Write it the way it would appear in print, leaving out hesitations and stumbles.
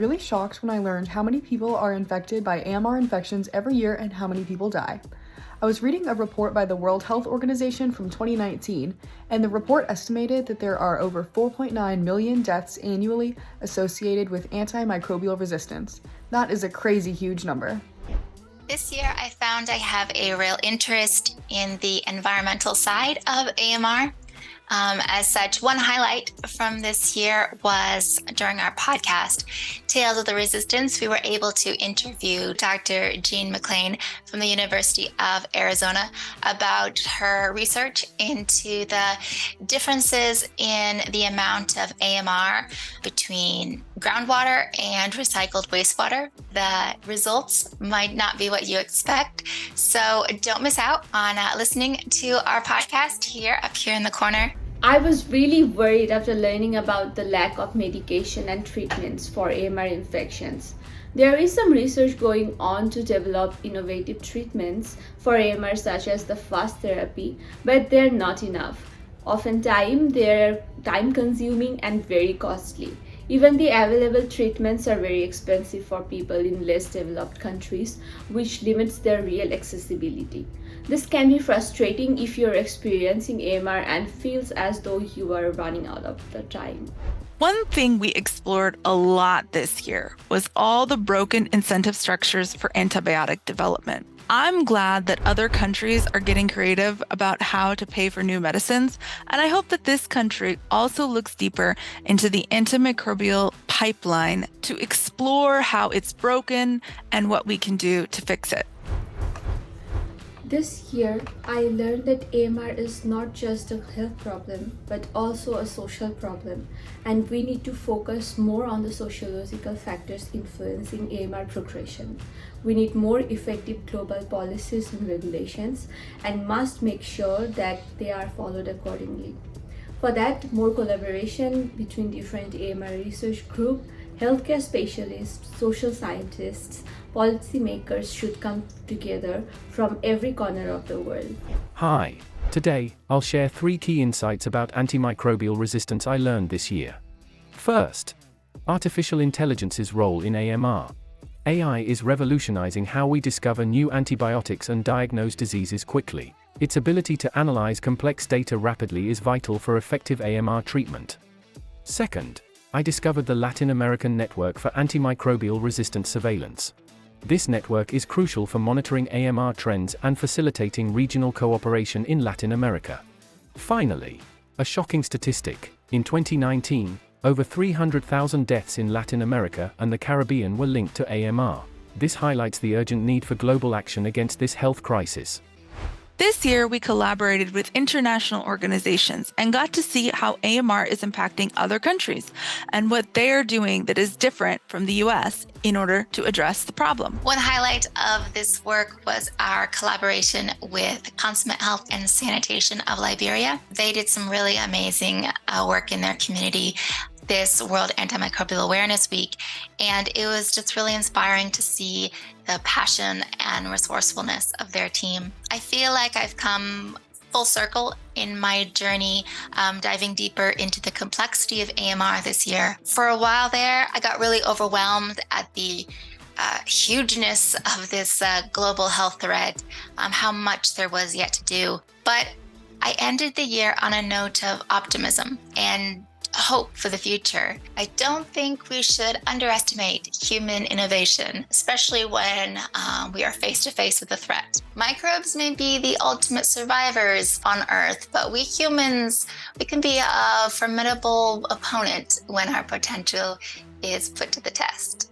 really shocked when I learned how many people are infected by AMR infections every year and how many people die. I was reading a report by the World Health Organization from 2019, and the report estimated that there are over 4.9 million deaths annually associated with antimicrobial resistance. That is a crazy huge number. This year, I found I have a real interest in the environmental side of AMR. As such, one highlight from this year was during our podcast, Tales of the Resistance, we were able to interview Dr. Jean McLean from the University of Arizona about her research into the differences in the amount of AMR between groundwater and recycled wastewater. The results might not be what you expect, so don't miss out on listening to our podcast here up here in the corner. I was really worried after learning about the lack of medication and treatments for AMR infections. There is some research going on to develop innovative treatments for AMR such as the fast therapy, but they're not enough. Oftentimes, they're time-consuming and very costly. Even the available treatments are very expensive for people in less developed countries, which limits their real accessibility. This can be frustrating if you're experiencing AMR and feels as though you are running out of the time. One thing we explored a lot this year was all the broken incentive structures for antibiotic development. I'm glad that other countries are getting creative about how to pay for new medicines, and I hope that this country also looks deeper into the antimicrobial pipeline to explore how it's broken and what we can do to fix it. This year, I learned that AMR is not just a health problem, but also a social problem, and we need to focus more on the sociological factors influencing AMR progression. We need more effective global policies and regulations, and must make sure that they are followed accordingly. For that, more collaboration between different AMR research groups, healthcare specialists, social scientists, policymakers should come together from every corner of the world. Hi, today I'll share 3 key insights about antimicrobial resistance I learned this year. First, artificial intelligence's role in AMR. AI is revolutionizing how we discover new antibiotics and diagnose diseases quickly. Its ability to analyze complex data rapidly is vital for effective AMR treatment. Second, I discovered the Latin American Network for Antimicrobial Resistance Surveillance. This network is crucial for monitoring AMR trends and facilitating regional cooperation in Latin America. Finally, a shocking statistic: in 2019, over 300,000 deaths in Latin America and the Caribbean were linked to AMR. This highlights the urgent need for global action against this health crisis. This year, we collaborated with international organizations and got to see how AMR is impacting other countries and what they are doing that is different from the US in order to address the problem. One highlight of this work was our collaboration with Consummate Health and Sanitation of Liberia. They did some really amazing work in their community this World Antimicrobial Awareness Week, and it was just really inspiring to see the passion and resourcefulness of their team. I feel like I've come full circle in my journey, diving deeper into the complexity of AMR this year. For a while there, I got really overwhelmed at the hugeness of this global health threat, how much there was yet to do. But I ended the year on a note of optimism and hope for the future. I don't think we should underestimate human innovation, especially when we are face to face with a threat. Microbes may be the ultimate survivors on Earth, but we humans, we can be a formidable opponent when our potential is put to the test.